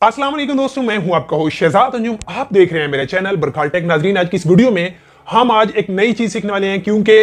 अस्सलाम वालेकुम दोस्तों, मैं हूं आपका होस्ट शहजाद अंजुम। आप देख रहे हैं मेरे चैनल बरखाल टेक। नाजरीन, आज की इस वीडियो में हम आज एक नई चीज सीखने वाले हैं, क्योंकि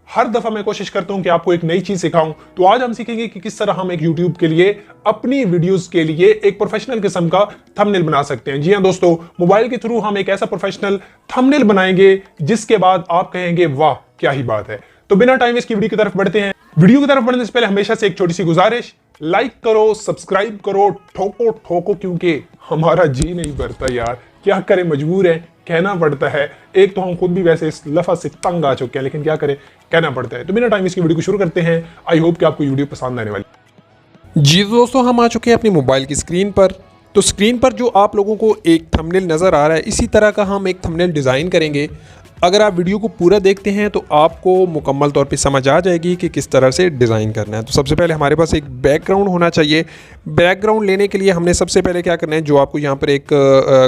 हर दफा मैं कोशिश करता हूं कि आपको एक नई चीज सिखाऊं। तो आज हम सीखेंगे कि किस तरह हम एक YouTube के लिए अपनी वीडियोस के लिए एक प्रोफेशनल किस्म का थंबनेल बना सकते हैं। जी हां दोस्तों, मोबाइल के थ्रू हम एक ऐसा प्रोफेशनल थंबनेल बनाएंगे जिसके बाद आप कहेंगे वाह क्या ही बात है। तो बिना टाइम वेस्ट की वीडियो की तरफ बढ़ते हैं। वीडियो की तरफ बढ़ने से पहले हमेशा से एक छोटी सी गुजारिश, लाइक करो, सब्सक्राइब करो, ठोको ठोको, क्योंकि हमारा जी नहीं भरता यार, क्या करें, मजबूर है, कहना पड़ता है। एक तो हम खुद भी वैसे इस लफा से तंग आ चुके हैं, लेकिन क्या करें, कहना पड़ता है। तो बिना टाइम इसकी वीडियो को शुरू करते हैं। आई होप कि आपको वीडियो पसंद आने वाली। जी दोस्तों, हम आ चुके हैं अपनी मोबाइल की स्क्रीन पर। तो स्क्रीन पर जो आप लोगों को एक थंबनेल नज़र आ रहा है, इसी तरह का हम एक थंबनेल डिज़ाइन करेंगे। अगर आप वीडियो को पूरा देखते हैं तो आपको मुकम्मल तौर पे समझ आ जाएगी कि किस तरह से डिज़ाइन करना है। तो सबसे पहले हमारे पास एक बैकग्राउंड होना चाहिए। बैकग्राउंड लेने के लिए हमने सबसे पहले क्या करना है, जो आपको यहाँ पर एक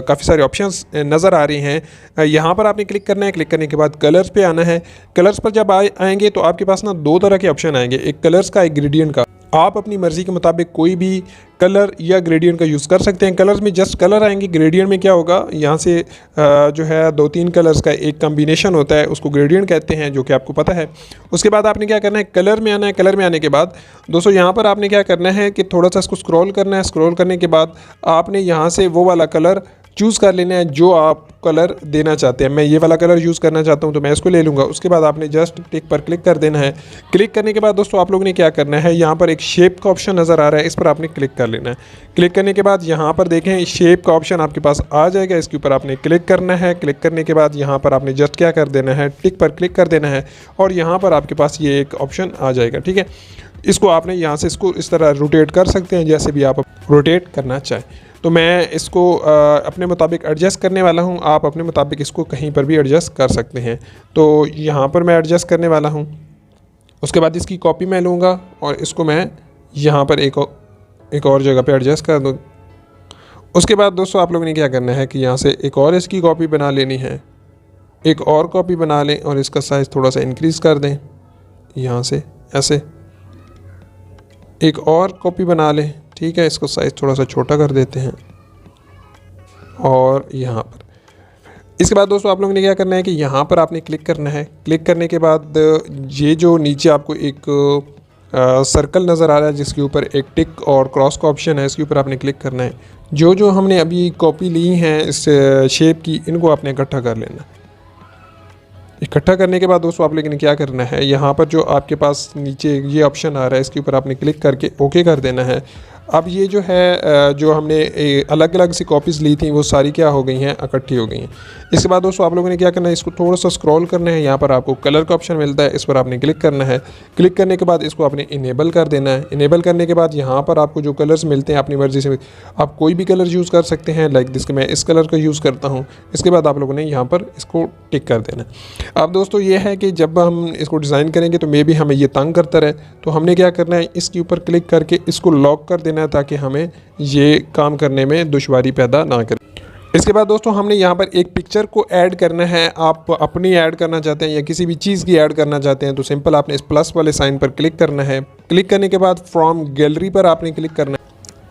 काफ़ी सारे ऑप्शंस नज़र आ रहे हैं, यहाँ पर आपने क्लिक करना है। क्लिक करने के बाद कलर्स पे आना है। कलर्स पर जब आएंगे तो आपके पास ना दो तरह के ऑप्शन आएंगे, एक कलर्स का, एक ग्रेडियंट का। आप अपनी मर्ज़ी के मुताबिक कोई भी कलर या ग्रेडियंट का यूज़ कर सकते हैं। कलर्स में जस्ट कलर आएंगे। ग्रेडियंट में क्या होगा, यहाँ से जो है 2-3 कलर्स का एक कम्बिनेशन होता है, उसको ग्रेडियंट कहते हैं, जो कि आपको पता है। उसके बाद आपने क्या करना है, कलर में आना है। कलर में आने के बाद दोस्तों यहाँ पर आपने क्या करना है कि थोड़ा सा इसको स्क्रॉल करना है। स्क्रॉल करने के बाद आपने यहाँ से वो वाला कलर चूज़ कर लेना है जो आप कलर देना चाहते हैं। मैं ये वाला कलर यूज़ करना चाहता हूँ तो मैं इसको ले लूँगा। उसके बाद आपने जस्ट टिक पर क्लिक कर देना है। क्लिक करने के बाद दोस्तों आप लोगों ने क्या करना है, यहाँ पर एक शेप का ऑप्शन नज़र आ रहा है, इस पर आपने क्लिक कर लेना है। क्लिक करने के बाद यहाँ पर देखें शेप का ऑप्शन आपके पास आ जाएगा, इसके ऊपर आपने क्लिक करना है। क्लिक करने के बाद यहाँ पर आपने जस्ट क्या कर देना है, टिक पर क्लिक कर देना है और यहाँ पर आपके पास ये एक ऑप्शन आ जाएगा। ठीक है, इसको आपने यहाँ से इसको इस तरह रोटेट कर सकते हैं, जैसे भी आप रोटेट करना चाहें। तो मैं इसको अपने मुताबिक एडजस्ट करने वाला हूँ। आप अपने मुताबिक इसको कहीं पर भी एडजस्ट कर सकते हैं। तो यहाँ पर मैं एडजस्ट करने वाला हूँ। उसके बाद इसकी कॉपी मैं लूँगा और इसको मैं यहाँ पर एक और जगह पे एडजस्ट कर दूँ। उसके बाद दोस्तों आप लोगों ने क्या करना है कि यहाँ से एक और इसकी कॉपी बना लेनी है। एक और कॉपी बना लें और इसका साइज़ थोड़ा सा इंक्रीज़ कर दें, यहाँ से ऐसे। एक और कॉपी बना लें, ठीक है, इसको साइज़ थोड़ा सा छोटा कर देते हैं और यहाँ पर। इसके बाद दोस्तों आप लोगों ने क्या करना है कि यहाँ पर आपने क्लिक करना है। क्लिक करने के बाद ये जो नीचे आपको एक सर्कल नज़र आ रहा है जिसके ऊपर एक टिक और क्रॉस का ऑप्शन है, इसके ऊपर आपने क्लिक करना है। जो हमने अभी कॉपी ली हैं इस शेप की, इनको आपने इकट्ठा कर लेना है। इकट्ठा करने के बाद दोस्तों आप लोगों ने क्या करना है, यहाँ पर जो आपके पास नीचे ये ऑप्शन आ रहा है, इसके ऊपर आपने क्लिक करके ओके कर देना है। अब ये जो है जो हमने अलग अलग सी कॉपीज़ ली थी वो सारी क्या हो गई हैं, इकट्ठी हो गई हैं। इसके बाद दोस्तों आप लोगों ने क्या करना है, इसको थोड़ा सा स्क्रॉल करना है। यहाँ पर आपको कलर का ऑप्शन मिलता है, इस पर आपने क्लिक करना है। क्लिक करने के बाद इसको आपने इनेबल कर देना है। इनेबल करने के बाद यहाँ पर आपको जो कलर्स मिलते हैं अपनी मर्ज़ी से आप कोई भी कलर यूज़ कर सकते हैं। लाइक दिस, मैं इस कलर का यूज़ करता हूँ। इसके बाद आप लोगों ने यहाँ पर इसको टिक कर देना है। अब दोस्तों ये है कि जब हम इसको डिज़ाइन करेंगे तो मे भी हमें ये तंग करता रहे, तो हमने क्या करना है, इसके ऊपर क्लिक करके इसको लॉक कर देना है ताकि हमें ये काम करने में दुश्वारी पैदा ना करे। इसके बाद दोस्तों हमने यहाँ पर एक पिक्चर को ऐड करना है। आप अपनी ऐड करना चाहते हैं या किसी भी चीज़ की ऐड करना चाहते हैं तो सिंपल आपने इस प्लस वाले साइन पर क्लिक करना है। क्लिक करने के बाद फ्रॉम गैलरी पर आपने क्लिक करना है।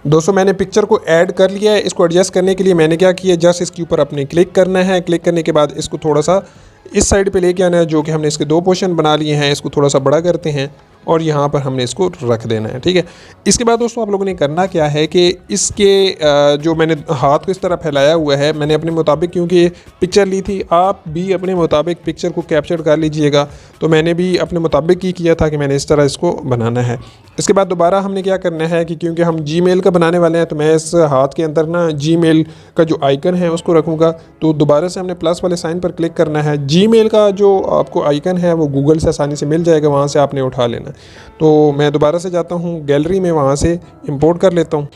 दोस्तों मैंने पिक्चर को ऐड कर लिया है। इसको एडजस्ट करने के लिए मैंने क्या किया, जस्ट इसके ऊपर अपने क्लिक करना है। क्लिक करने के बाद इसको थोड़ा सा इस साइड पे लेके आना है, जो कि हमने इसके 2 पोर्शन बना लिए हैं। इसको थोड़ा सा बड़ा करते हैं और यहाँ पर हमने इसको रख देना है। ठीक है, इसके बाद दोस्तों आप लोगों ने करना क्या है कि इसके जो मैंने हाथ को इस तरह फैलाया हुआ है, मैंने अपने मुताबिक क्योंकि पिक्चर ली थी, आप भी अपने मुताबिक पिक्चर को कैप्चर कर लीजिएगा। तो मैंने भी अपने मुताबिक ही किया था कि मैंने इस तरह इसको बनाना है। इसके बाद दोबारा हमने क्या करना है कि क्योंकि हम जीमेल का बनाने वाले हैं तो मैं इस हाथ के अंदर ना जीमेल का जो आइकन है उसको रखूँगा। तो दोबारा से हमने प्लस वाले साइन पर क्लिक करना है। जीमेल का जो आपको आइकन है वो गूगल से आसानी से मिल जाएगा, वहाँ से आपने उठा लेना। तो मैं दोबारा से जाता हूँ गैलरी में, वहाँ से इंपोर्ट कर लेता हूँ।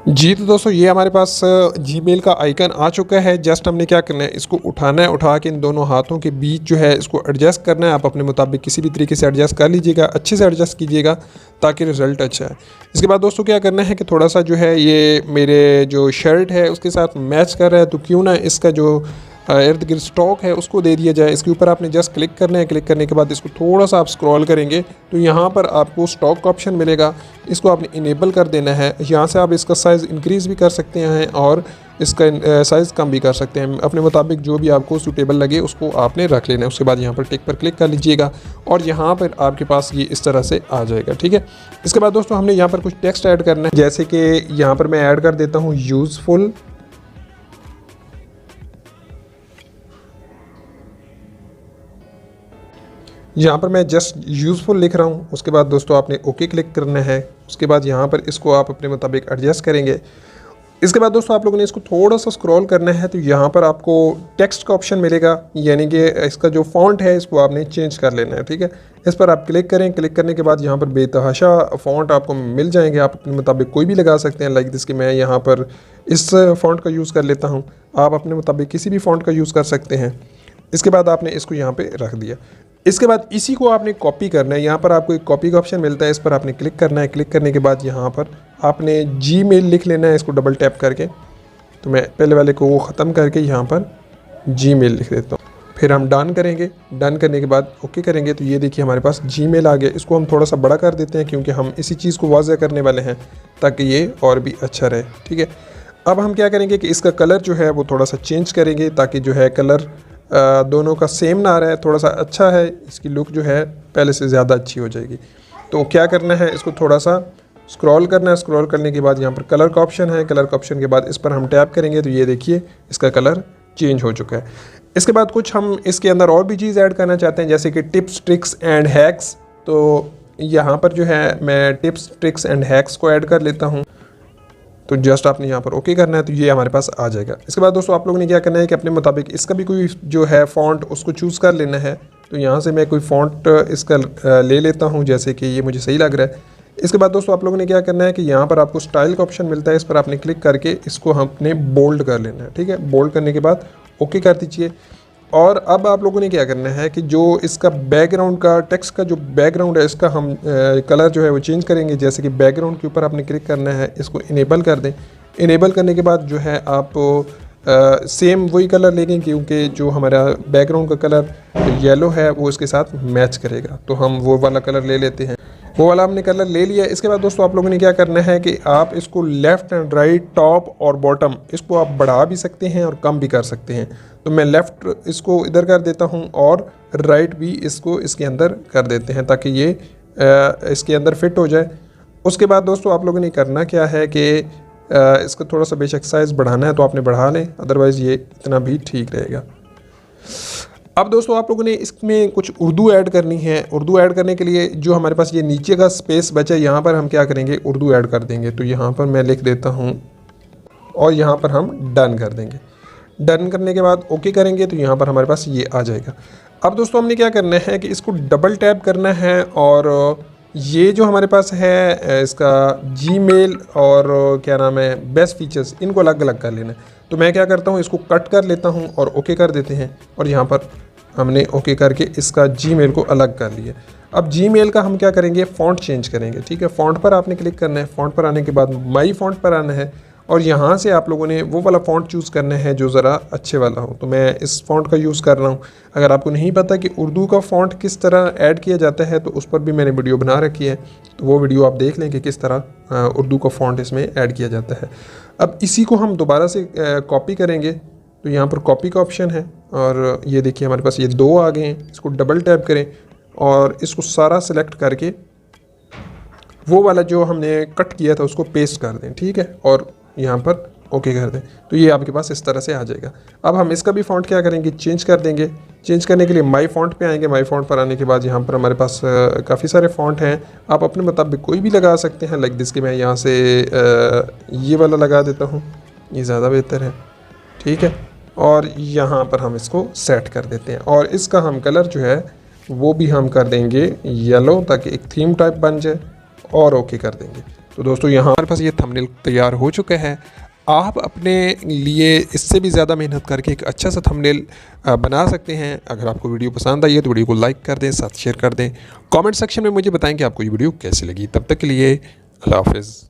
जी तो दोस्तों ये हमारे पास जीमेल का आइकन आ चुका है। जस्ट हमने क्या करना है, इसको उठाना है। उठा के इन दोनों हाथों के बीच जो है इसको एडजस्ट करना है। आप अपने मुताबिक किसी भी तरीके से एडजस्ट कर लीजिएगा, अच्छे से एडजस्ट कीजिएगा ताकि रिज़ल्ट अच्छा है। इसके बाद दोस्तों क्या करना है कि थोड़ा सा जो है ये मेरे जो शर्ट है उसके साथ मैच कर रहा है, तो क्यों ना इसका जो इर्द गिर्द स्टॉक है उसको दे दिया जाए। इसके ऊपर आपने जस्ट क्लिक करना है। क्लिक करने के बाद इसको थोड़ा सा आप स्क्रॉल करेंगे तो यहाँ पर आपको स्टॉक का ऑप्शन मिलेगा, इसको आपने इनेबल कर देना है। यहाँ से आप इसका साइज़ इंक्रीज़ भी कर सकते हैं और इसका साइज़ कम भी कर सकते हैं, अपने मुताबिक जो भी आपको सूटेबल लगे उसको आपने रख लेना है। उसके बाद यहाँ पर टिक पर क्लिक कर लीजिएगा और यहाँ पर आपके पास ये इस तरह से आ जाएगा, ठीक है। इसके बाद दोस्तों हमने यहाँ पर कुछ टेक्स्ट ऐड करना है, जैसे कि यहाँ पर मैं ऐड कर देता हूँ यूज़फुल। यहाँ पर मैं जस्ट यूज़फुल लिख रहा हूँ। उसके बाद दोस्तों आपने ओके क्लिक करना है। उसके बाद यहाँ पर इसको आप अपने मुताबिक एडजस्ट करेंगे। इसके बाद दोस्तों आप लोगों ने इसको थोड़ा सा स्क्रॉल करना है तो यहाँ पर आपको टेक्स्ट का ऑप्शन मिलेगा, यानी कि इसका जो फ़ॉन्ट है इसको आपने चेंज कर लेना है, ठीक है। इस पर आप क्लिक करें। क्लिक करने के बाद यहाँ पर बेतहाशा फ़ॉन्ट आपको मिल जाएंगे, आप अपने मुताबिक कोई भी लगा सकते हैं। लाइक दिस कि मैं यहाँ पर इस फ़ॉन्ट का यूज़ कर लेता हूँ, आप अपने मुताबिक किसी भी फ़ॉन्ट का यूज़ कर सकते हैं। इसके बाद आपने इसको यहाँ पर रख दिया। इसके बाद इसी को आपने कॉपी करना है। यहाँ पर आपको एक कॉपी का ऑप्शन मिलता है, इस पर आपने क्लिक करना है। क्लिक करने के बाद यहाँ पर आपने जीमेल लिख लेना है, इसको डबल टैप करके। तो मैं पहले वाले को वो ख़त्म करके यहाँ पर जीमेल लिख देता हूँ। फिर हम डन करेंगे। डन करने के बाद ओके करेंगे तो ये देखिए हमारे पास जीमेल आ गया। इसको हम थोड़ा सा बड़ा कर देते हैं क्योंकि हम इसी चीज़ को वाज़ह करने वाले हैं ताकि ये और भी अच्छा रहे, ठीक है। अब हम क्या करेंगे कि इसका कलर जो है वो थोड़ा सा चेंज करेंगे ताकि जो है कलर दोनों का सेम ना रहे, थोड़ा सा अच्छा है, इसकी लुक जो है पहले से ज़्यादा अच्छी हो जाएगी। तो क्या करना है, इसको थोड़ा सा स्क्रॉल करना है। स्क्रॉल करने के बाद यहाँ पर कलर का ऑप्शन है। कलर का ऑप्शन के बाद इस पर हम टैप करेंगे तो ये देखिए इसका कलर चेंज हो चुका है। इसके बाद कुछ हम इसके अंदर और भी चीज़ ऐड करना चाहते हैं, जैसे कि टिप्स ट्रिक्स एंड हैक्स। तो यहाँ पर जो है मैं टिप्स ट्रिक्स एंड हैक्स को ऐड कर लेता हूँ। तो जस्ट आपने यहाँ पर ओके करना है तो ये हमारे पास आ जाएगा। इसके बाद दोस्तों आप लोगों ने क्या करना है कि अपने मुताबिक इसका भी कोई जो है फ़ॉन्ट उसको चूज़ कर लेना है। तो यहाँ से मैं कोई फ़ॉन्ट इसका ले लेता हूँ, जैसे कि ये मुझे सही लग रहा है। इसके बाद दोस्तों आप लोगों ने क्या करना है कि यहाँ पर आपको स्टाइल का ऑप्शन मिलता है, इस पर आपने क्लिक करके इसको हमने बोल्ड कर लेना है, ठीक है। बोल्ड करने के बाद ओके कर दीजिए। और अब आप लोगों ने क्या करना है कि जो इसका बैकग्राउंड का टेक्स्ट का जो बैकग्राउंड है इसका हम कलर जो है वो चेंज करेंगे। जैसे कि बैकग्राउंड के ऊपर आपने क्लिक करना है, इसको इनेबल कर दें। इनेबल करने के बाद जो है आप सेम वही कलर लेंगे क्योंकि जो हमारा बैकग्राउंड का कलर येलो है वो इसके साथ मैच करेगा। तो हम वो वाला कलर ले लेते हैं। वो वाला हमने कलर ले लिया। इसके बाद दोस्तों आप लोगों ने क्या करना है कि आप इसको लेफ़्ट एंड राइट, टॉप और बॉटम इसको आप बढ़ा भी सकते हैं और कम भी कर सकते हैं। तो मैं लेफ़्ट इसको इधर कर देता हूं और राइट भी इसको इसके अंदर कर देते हैं ताकि ये इसके अंदर फिट हो जाए। उसके बाद दोस्तों आप लोगों ने करना क्या है कि इसका थोड़ा सा बेशक साइज़ बढ़ाना है तो आपने बढ़ा लें, अदरवाइज़ ये इतना भी ठीक रहेगा। अब दोस्तों आप लोगों ने इसमें कुछ उर्दू ऐड करनी है। उर्दू ऐड करने के लिए जो हमारे पास ये नीचे का स्पेस बचा है यहाँ पर हम क्या करेंगे, उर्दू ऐड कर देंगे। तो यहाँ पर मैं लिख देता हूँ और यहाँ पर हम डन कर देंगे। डन करने के बाद ओके करेंगे तो यहाँ पर हमारे पास ये आ जाएगा। अब दोस्तों हमने क्या करना है कि इसको डबल टैप करना है और ये जो हमारे पास है इसका जीमेल और क्या नाम है बेस्ट फीचर्स, इनको अलग अलग कर लेना है। तो मैं क्या करता हूँ, इसको कट कर लेता हूँ और ओके कर देते हैं। और यहाँ पर हमने ओके करके इसका जीमेल को अलग कर लिया। अब जीमेल का हम क्या करेंगे, फ़ॉन्ट चेंज करेंगे, ठीक है। फ़ॉन्ट पर आपने क्लिक करना है। फ़ॉन्ट पर आने के बाद माई फ़ॉन्ट पर आना है और यहाँ से आप लोगों ने वो वाला फ़ॉन्ट चूज़ करना है जो ज़रा अच्छे वाला हो। तो मैं इस फ़ॉन्ट का यूज़ कर रहा हूँ। अगर आपको नहीं पता कि उर्दू का फ़ॉन्ट किस तरह ऐड किया जाता है तो उस पर भी मैंने वीडियो बना रखी है, तो वो वीडियो आप देख लें कि किस तरह उर्दू का फ़ॉन्ट इसमें ऐड किया जाता है। अब इसी को हम दोबारा से कॉपी करेंगे। तो यहाँ पर कॉपी का ऑप्शन है और ये देखिए हमारे पास ये दो आ गए हैं। इसको डबल टैप करें और इसको सारा सेलेक्ट करके वो वाला जो हमने कट किया था उसको पेस्ट कर दें, ठीक है। और यहाँ पर ओके कर दें तो ये आपके पास इस तरह से आ जाएगा। अब हम इसका भी फ़ॉन्ट क्या करेंगे, चेंज कर देंगे। चेंज करने के लिए माई फ़ॉन्ट पे आएंगे। माई फ़ॉन्ट पर आने के बाद यहाँ पर हमारे पास काफ़ी सारे फ़ॉन्ट हैं, आप अपने मुताबिक कोई भी लगा सकते हैं। लाइक दिस कि मैं यहाँ से ये वाला लगा देता हूँ, ये ज़्यादा बेहतर है, ठीक है। और यहाँ पर हम इसको सेट कर देते हैं और इसका हम कलर जो है वो भी हम कर देंगे येलो ताकि एक थीम टाइप बन जाए और ओके कर देंगे। तो दोस्तों यहाँ हमारे पास ये थंबनेल तैयार हो चुका है। आप अपने लिए इससे भी ज़्यादा मेहनत करके एक अच्छा सा थंबनेल बना सकते हैं। अगर आपको वीडियो पसंद आई है तो वीडियो को लाइक कर दें, साथ शेयर कर दें। कमेंट सेक्शन में मुझे बताएं कि आपको ये वीडियो कैसी लगी। तब तक के लिए अल्लाह हाफ़िज़।